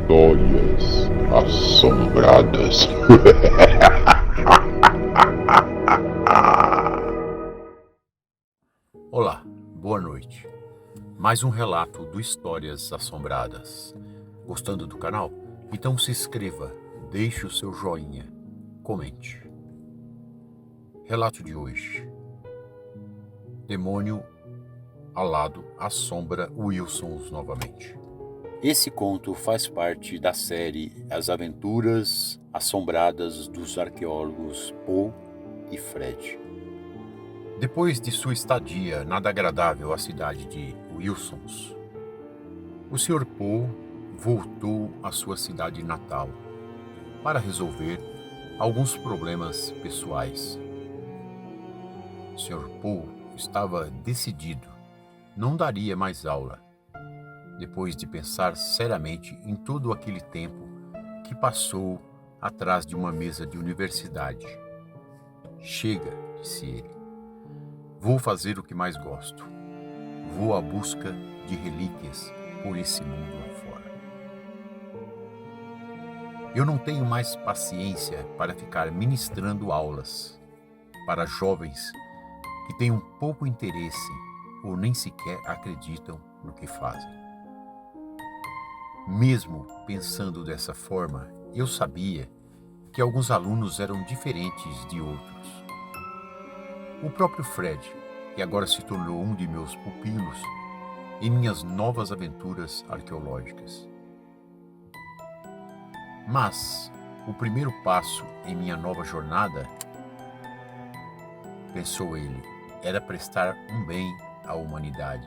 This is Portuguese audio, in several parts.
Histórias assombradas. Olá, boa noite. Mais um relato do Histórias Assombradas. Gostando do canal? Então se inscreva, deixe o seu joinha, comente. Relato de hoje: Demônio alado assombra Wilsons novamente. Esse conto faz parte da série As Aventuras Assombradas dos Arqueólogos Poe e Fred. Depois de sua estadia nada agradável à cidade de Wilsons, o Sr. Poe voltou à sua cidade natal para resolver alguns problemas pessoais. O Sr. Poe estava decidido, não daria mais aula, depois de pensar seriamente em todo aquele tempo que passou atrás de uma mesa de universidade. Chega, disse ele. Vou fazer o que mais gosto. Vou à busca de relíquias por esse mundo afora. Eu não tenho mais paciência para ficar ministrando aulas para jovens que têm um pouco interesse ou nem sequer acreditam no que fazem. Mesmo pensando dessa forma, eu sabia que alguns alunos eram diferentes de outros. O próprio Fred, que agora se tornou um de meus pupilos em minhas novas aventuras arqueológicas. Mas o primeiro passo em minha nova jornada, pensou ele, era prestar um bem à humanidade.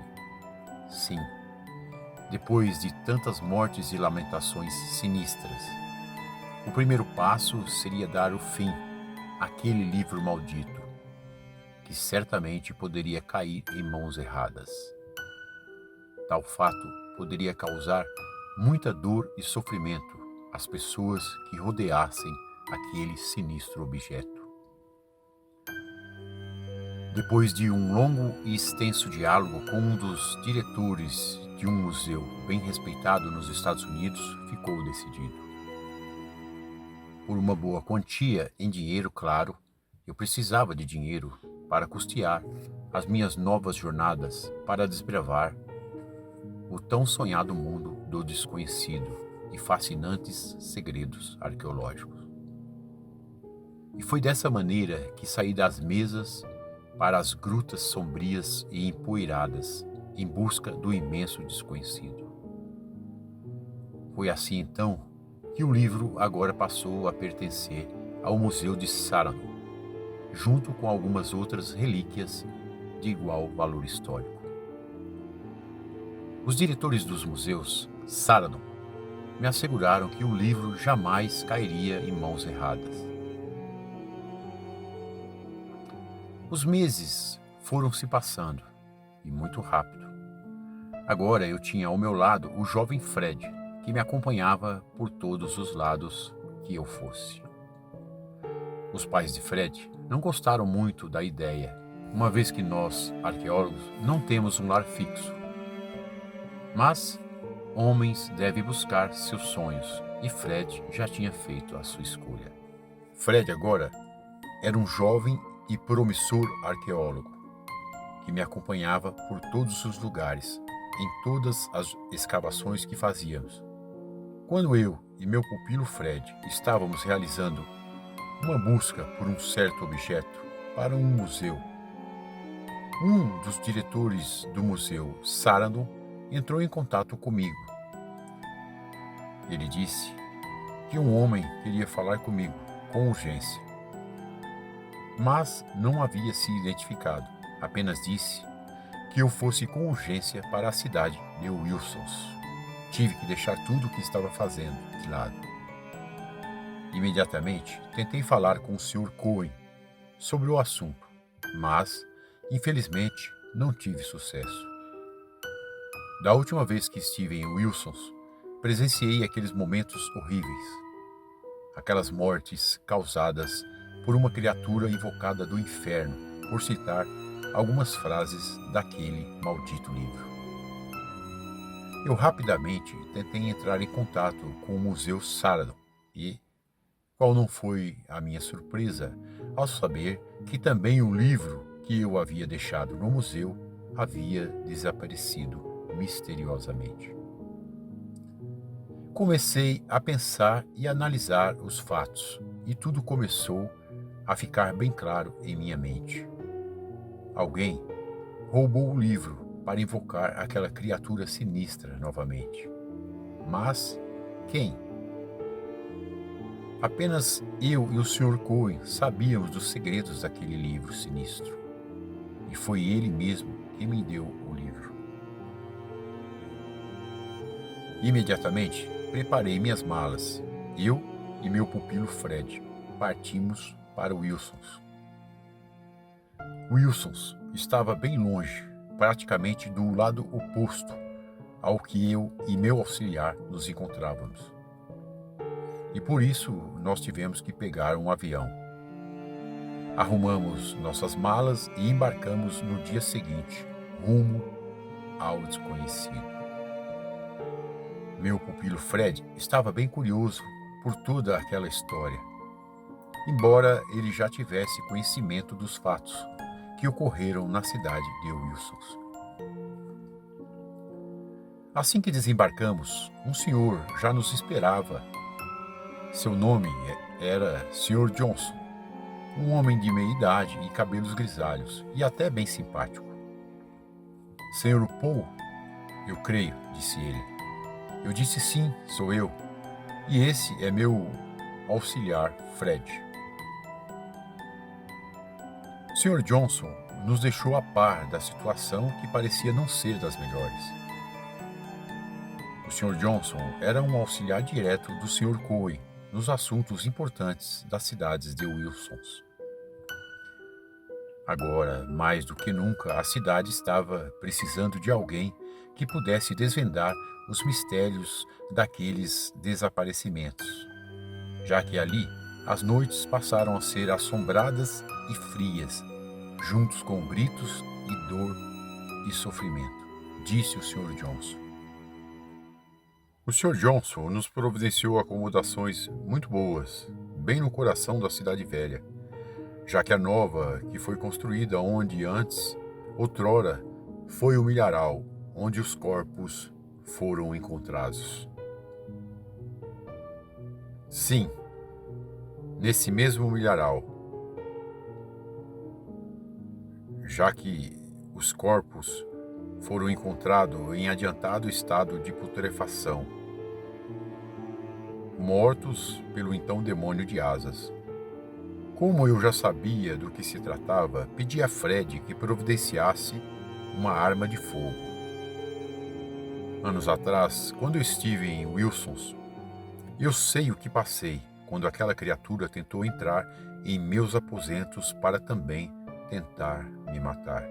Sim, depois de tantas mortes e lamentações sinistras, o primeiro passo seria dar o fim àquele livro maldito, que certamente poderia cair em mãos erradas. Tal fato poderia causar muita dor e sofrimento às pessoas que rodeassem aquele sinistro objeto. Depois de um longo e extenso diálogo com um dos diretores de um museu bem respeitado nos Estados Unidos, ficou decidido. Por uma boa quantia em dinheiro, claro, eu precisava de dinheiro para custear as minhas novas jornadas para desbravar o tão sonhado mundo do desconhecido e fascinantes segredos arqueológicos. E foi dessa maneira que saí das mesas para as grutas sombrias e empoeiradas em busca do imenso desconhecido. Foi assim então que o livro agora passou a pertencer ao Museu de Sarandon, junto com algumas outras relíquias de igual valor histórico. Os diretores dos museus Sarandon me asseguraram que o livro jamais cairia em mãos erradas. Os meses foram se passando, e muito rápido. Agora eu tinha ao meu lado o jovem Fred, que me acompanhava por todos os lados que eu fosse. Os pais de Fred não gostaram muito da ideia, uma vez que nós, arqueólogos, não temos um lar fixo. Mas homens devem buscar seus sonhos, e Fred já tinha feito a sua escolha. Fred agora era um jovem e promissor arqueólogo, que me acompanhava por todos os lugares, em todas as escavações que fazíamos. Quando eu e meu pupilo Fred estávamos realizando uma busca por um certo objeto para um museu, um dos diretores do museu Sarandon entrou em contato comigo. Ele disse que um homem queria falar comigo com urgência, mas não havia se identificado. Apenas disse que eu fosse com urgência para a cidade de Wilsons. Tive que deixar tudo o que estava fazendo de lado. Imediatamente tentei falar com o Sr. Cohen sobre o assunto, mas, infelizmente, não tive sucesso. Da última vez que estive em Wilsons, presenciei aqueles momentos horríveis, aquelas mortes causadas por uma criatura invocada do inferno, por citar algumas frases daquele maldito livro. Eu rapidamente tentei entrar em contato com o Museu Saradon e, qual não foi a minha surpresa ao saber que também o livro que eu havia deixado no museu havia desaparecido misteriosamente. Comecei a pensar e analisar os fatos, e tudo começou a ficar bem claro em minha mente. Alguém roubou o livro para invocar aquela criatura sinistra novamente. Mas quem? Apenas eu e o Sr. Cohen sabíamos dos segredos daquele livro sinistro. E foi ele mesmo que me deu o livro. Imediatamente, preparei minhas malas. Eu e meu pupilo Fred partimos para Wilson's. Wilson's estava bem longe, praticamente do lado oposto ao que eu e meu auxiliar nos encontrávamos. E por isso nós tivemos que pegar um avião. Arrumamos nossas malas e embarcamos no dia seguinte, rumo ao desconhecido. Meu pupilo Fred estava bem curioso por toda aquela história, embora ele já tivesse conhecimento dos fatos que ocorreram na cidade de Wilson's. Assim que desembarcamos, um senhor já nos esperava. Seu nome era Sr. Johnson, um homem de meia idade e cabelos grisalhos, e até bem simpático. Sr. Paul, eu creio, disse ele. Eu disse sim, sou eu. E esse é meu auxiliar, Fred. Sr. Johnson nos deixou a par da situação que parecia não ser das melhores. O Sr. Johnson era um auxiliar direto do Sr. Cohen nos assuntos importantes das cidades de Wilson's. Agora, mais do que nunca, a cidade estava precisando de alguém que pudesse desvendar os mistérios daqueles desaparecimentos, já que ali as noites passaram a ser assombradas e frias, juntos com gritos e dor e sofrimento, disse o Sr. Johnson. O Sr. Johnson nos providenciou acomodações muito boas, bem no coração da cidade velha, já que a nova que foi construída onde antes, outrora, foi o milharal onde os corpos foram encontrados. Sim, nesse mesmo milharal, já que os corpos foram encontrados em adiantado estado de putrefação, mortos pelo então demônio de asas. Como eu já sabia do que se tratava, pedi a Fred que providenciasse uma arma de fogo. Anos atrás, quando eu estive em Wilson's, eu sei o que passei quando aquela criatura tentou entrar em meus aposentos para também tentar me matar.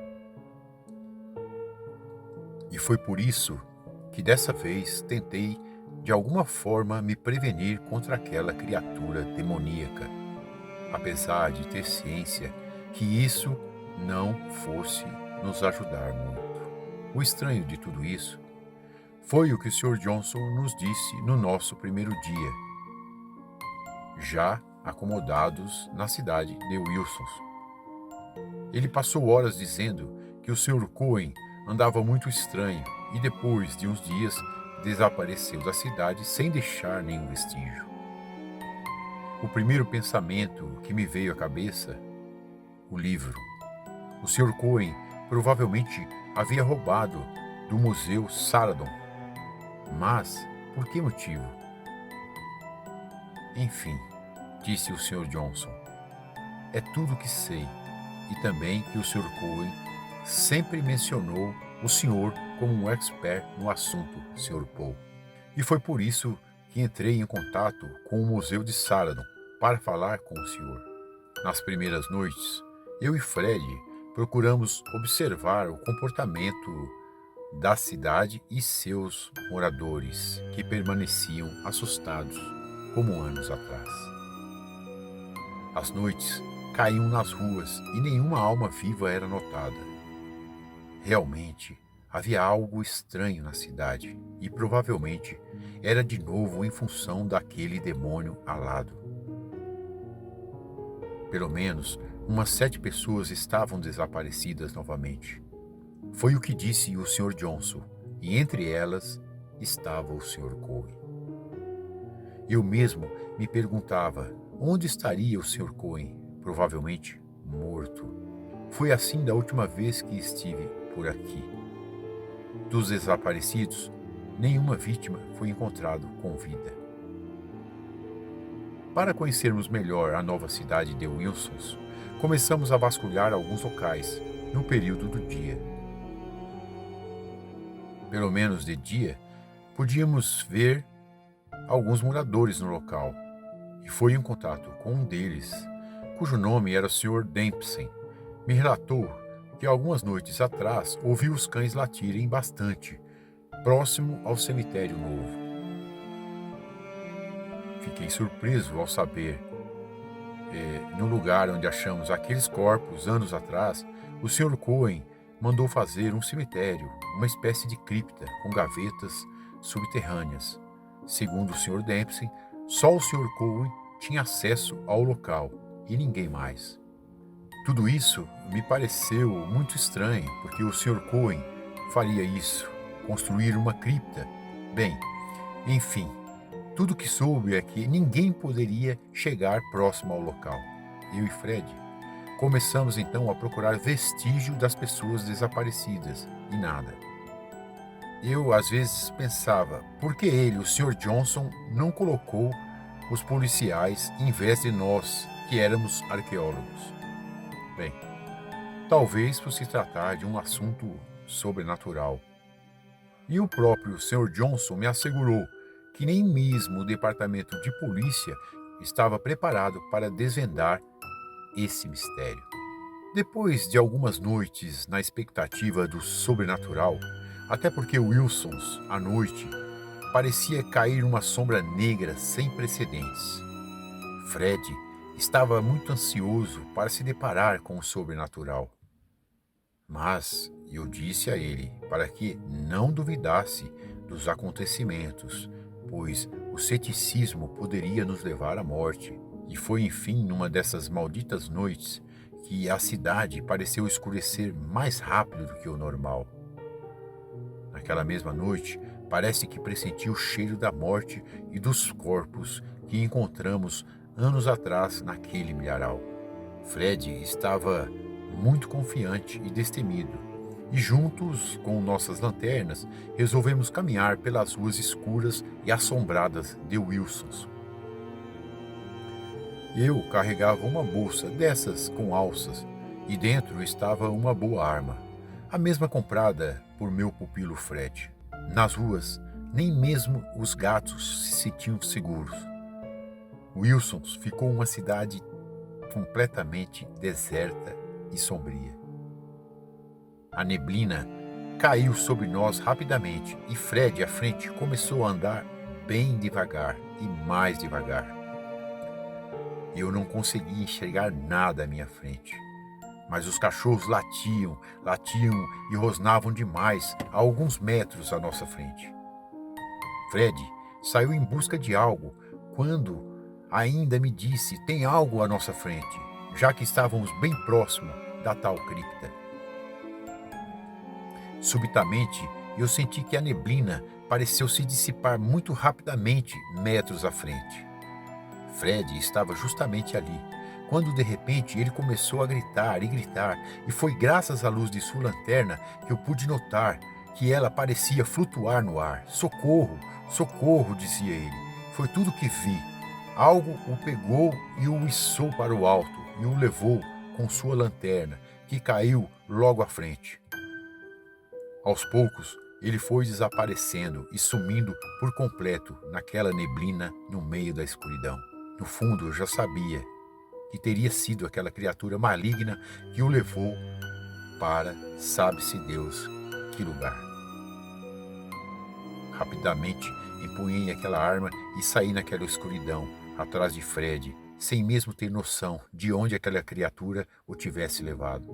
E foi por isso que dessa vez tentei de alguma forma me prevenir contra aquela criatura demoníaca, apesar de ter ciência que isso não fosse nos ajudar muito. O estranho de tudo isso foi o que o Sr. Johnson nos disse no nosso primeiro dia, já acomodados na cidade de Wilson's. Ele passou horas dizendo que o Sr. Cohen andava muito estranho e depois de uns dias desapareceu da cidade sem deixar nenhum vestígio. O primeiro pensamento que me veio à cabeça, o livro. O Sr. Cohen provavelmente havia roubado do Museu Saradon. Mas, por que motivo? Enfim, disse o Sr. Johnson, é tudo o que sei, e também que o Sr. Cohen sempre mencionou o senhor como um expert no assunto, Sr. Paul. E foi por isso que entrei em contato com o Museu de Saradon para falar com o senhor. Nas primeiras noites, eu e Fred procuramos observar o comportamento da cidade e seus moradores, que permaneciam assustados como anos atrás. As noites caíam nas ruas e nenhuma alma viva era notada. Realmente, Havia algo estranho na cidade e provavelmente era de novo em função daquele demônio alado. Pelo menos umas 7 pessoas estavam desaparecidas novamente. Foi o que disse o Sr. Johnson, e entre elas estava o Sr. Cohen. Eu mesmo me perguntava onde estaria o Sr. Cohen, provavelmente morto. Foi assim da última vez que estive por aqui. Dos desaparecidos, nenhuma vítima foi encontrada com vida. Para conhecermos melhor a nova cidade de Wilsons, começamos a vasculhar alguns locais no período do dia. Pelo menos de dia, podíamos ver alguns moradores no local, e foi em contato com um deles, cujo nome era o Sr. Dempsey. Me relatou que algumas noites atrás ouviu os cães latirem bastante, próximo ao cemitério novo. Fiquei surpreso ao saber, no lugar onde achamos aqueles corpos anos atrás, o Sr. Cohen mandou fazer um cemitério, uma espécie de cripta com gavetas subterrâneas. Segundo o Sr. Dempsey, só o Sr. Cohen tinha acesso ao local e ninguém mais. Tudo isso me pareceu muito estranho, porque o Sr. Cohen faria isso, construir uma cripta. Bem, enfim, tudo que soube é que ninguém poderia chegar próximo ao local. Eu e Fred começamos então a procurar vestígio das pessoas desaparecidas e nada. Eu às vezes pensava, por que ele, o Sr. Johnson, não colocou os policiais em vez de nós, que éramos arqueólogos? Bem, talvez por se tratar de um assunto sobrenatural. E o próprio Sr. Johnson me assegurou que nem mesmo o departamento de polícia estava preparado para desvendar esse mistério. Depois de algumas noites na expectativa do sobrenatural, até porque Wilsons, à noite, parecia cair uma sombra negra sem precedentes, Fred estava muito ansioso para se deparar com o sobrenatural. Mas eu disse a ele para que não duvidasse dos acontecimentos, pois o ceticismo poderia nos levar à morte. E foi enfim numa dessas malditas noites que a cidade pareceu escurecer mais rápido do que o normal. Naquela mesma noite, parece que pressenti o cheiro da morte e dos corpos que encontramos anos atrás naquele milharal. Fred estava muito confiante e destemido, e juntos com nossas lanternas resolvemos caminhar pelas ruas escuras e assombradas de Wilsons. Eu carregava uma bolsa dessas com alças, e dentro estava uma boa arma, a mesma comprada por meu pupilo Fred. Nas ruas, nem mesmo os gatos se sentiam seguros. Wilsons ficou uma cidade completamente deserta e sombria. A neblina caiu sobre nós rapidamente e Fred, à frente, começou a andar bem devagar e mais devagar. Eu não conseguia enxergar nada à minha frente, mas os cachorros latiam e rosnavam demais a alguns metros à nossa frente. Fred saiu em busca de algo quando ainda me disse: tem algo à nossa frente, já que estávamos bem próximo da tal cripta. Subitamente, eu senti que a neblina pareceu se dissipar muito rapidamente metros à frente. Fred estava justamente ali, quando de repente ele começou a gritar, e foi graças à luz de sua lanterna que eu pude notar que ela parecia flutuar no ar. Socorro, socorro, dizia ele. Foi tudo que vi. Algo o pegou e o içou para o alto e o levou com sua lanterna, que caiu logo à frente. Aos poucos, ele foi desaparecendo e sumindo por completo naquela neblina no meio da escuridão. No fundo, eu já sabia que teria sido aquela criatura maligna que o levou para sabe-se Deus que lugar. Rapidamente, empunhei aquela arma e saí naquela escuridão, atrás de Fred, sem mesmo ter noção de onde aquela criatura o tivesse levado.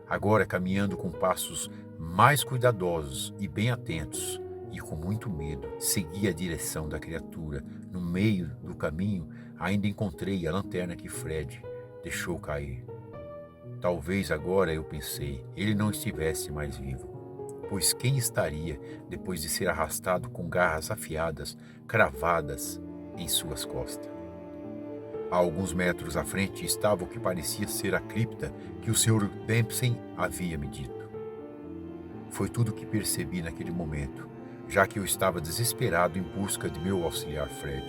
Agora, caminhando com passos Mais cuidadosos e bem atentos, e com muito medo, segui a direção da criatura. No meio do caminho, ainda encontrei a lanterna que Fred deixou cair. Talvez agora, eu pensei, ele não estivesse mais vivo, pois quem estaria depois de ser arrastado com garras afiadas, cravadas em suas costas? A alguns metros à frente estava o que parecia ser a cripta que o Sr. Dempsey havia me dito. Foi tudo o que percebi naquele momento, já que eu estava desesperado em busca de meu auxiliar Fred.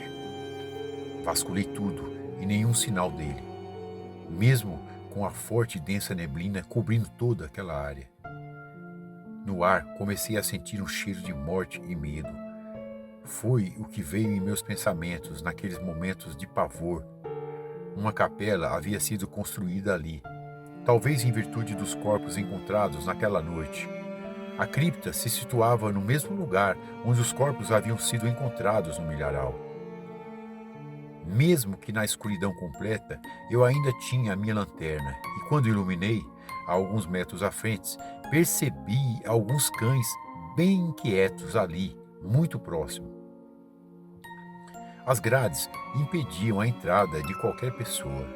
Vasculhei tudo e nenhum sinal dele, mesmo com a forte e densa neblina cobrindo toda aquela área. No ar, comecei a sentir um cheiro de morte e medo. Foi o que veio em meus pensamentos naqueles momentos de pavor. Uma capela havia sido construída ali, talvez em virtude dos corpos encontrados naquela noite. A cripta se situava no mesmo lugar onde os corpos haviam sido encontrados no milharal. Mesmo que na escuridão completa, eu ainda tinha a minha lanterna, e quando iluminei, a alguns metros à frente, percebi alguns cães bem inquietos ali, muito próximo. As grades impediam a entrada de qualquer pessoa.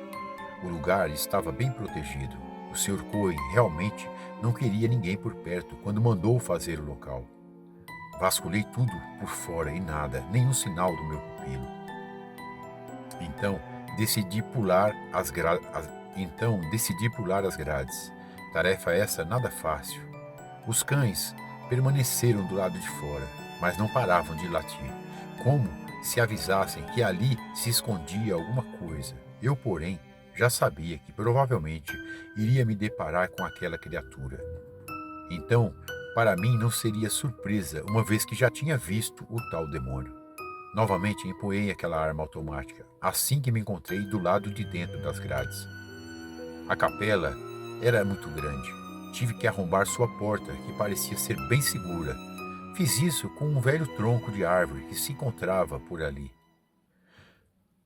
O lugar estava bem protegido. O Sr. Cohen realmente não queria ninguém por perto quando mandou fazer o local. Vasculhei tudo por fora e nada, nenhum sinal do meu pupilo. Então decidi pular as grades. Tarefa essa nada fácil. Os cães permaneceram do lado de fora, mas não paravam de latir, como se avisassem que ali se escondia alguma coisa. Eu, porém, já sabia que provavelmente iria me deparar com aquela criatura. Então, para mim não seria surpresa, uma vez que já tinha visto o tal demônio. Novamente empunhei aquela arma automática, assim que me encontrei do lado de dentro das grades. A capela era muito grande. Tive que arrombar sua porta, que parecia ser bem segura. Fiz isso com um velho tronco de árvore que se encontrava por ali.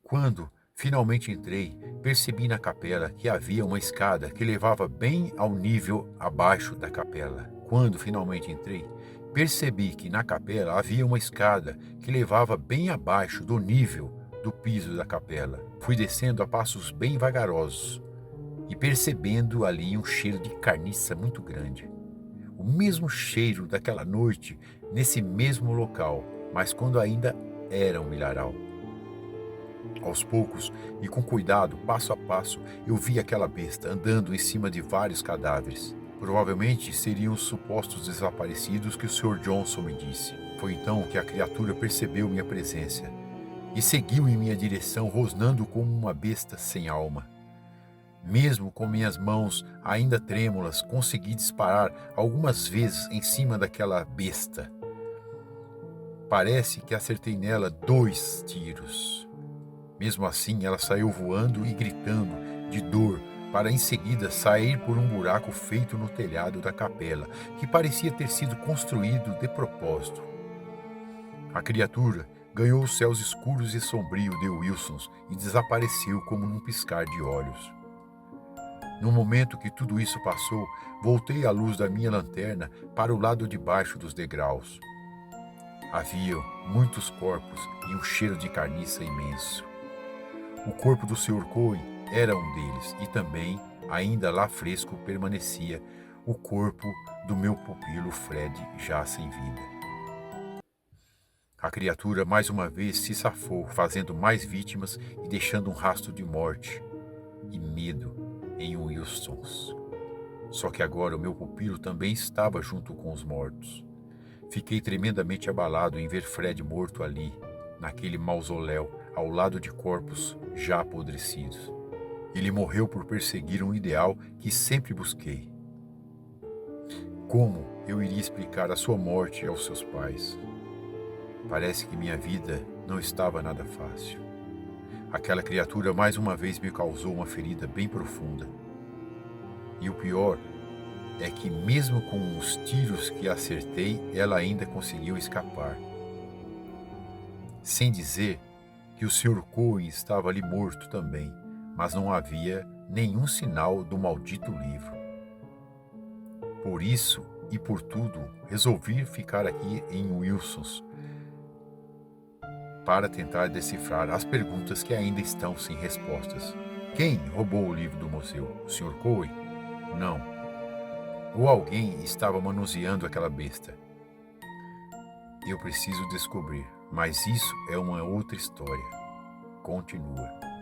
Quando finalmente entrei, percebi na capela que havia uma escada que levava bem ao nível abaixo da capela. Quando finalmente entrei, percebi que na capela havia uma escada que levava bem abaixo do nível do piso da capela. Fui descendo a passos bem vagarosos e percebendo ali um cheiro de carniça muito grande. O mesmo cheiro daquela noite, nesse mesmo local, mas quando ainda era um milharal. Aos poucos, e com cuidado, passo a passo, eu vi aquela besta andando em cima de vários cadáveres. Provavelmente seriam os supostos desaparecidos que o Sr. Johnson me disse. Foi então que a criatura percebeu minha presença e seguiu em minha direção, rosnando como uma besta sem alma. Mesmo com minhas mãos ainda trêmulas, consegui disparar algumas vezes em cima daquela besta. Parece que acertei nela 2 tiros. Mesmo assim, ela saiu voando e gritando de dor, para em seguida sair por um buraco feito no telhado da capela, que parecia ter sido construído de propósito. A criatura ganhou os céus escuros e sombrios de Wilsons e desapareceu como num piscar de olhos. No momento que tudo isso passou, voltei a luz da minha lanterna para o lado de baixo dos degraus. Havia muitos corpos e um cheiro de carniça imenso. O corpo do Sr. Cohen era um deles, e também, ainda lá fresco, permanecia o corpo do meu pupilo Fred, já sem vida. A criatura mais uma vez se safou, fazendo mais vítimas e deixando um rastro de morte e medo em Wilsons. Só que agora o meu pupilo também estava junto com os mortos. Fiquei tremendamente abalado em ver Fred morto ali, naquele mausoléu, ao lado de corpos já apodrecidos. Ele morreu por perseguir um ideal que sempre busquei. Como eu iria explicar a sua morte aos seus pais? Parece que minha vida não estava nada fácil. Aquela criatura mais uma vez me causou uma ferida bem profunda. E o pior é que mesmo com os tiros que acertei, ela ainda conseguiu escapar. Sem dizer que o Sr. Cohen estava ali morto também, mas não havia nenhum sinal do maldito livro. Por isso E por tudo, resolvi ficar aqui em Wilsons para tentar decifrar as perguntas que ainda estão sem respostas. Quem roubou o livro do museu? O Sr. Cohen? Não. Ou alguém estava manuseando aquela besta? Eu preciso descobrir, mas isso é uma outra história. Continua.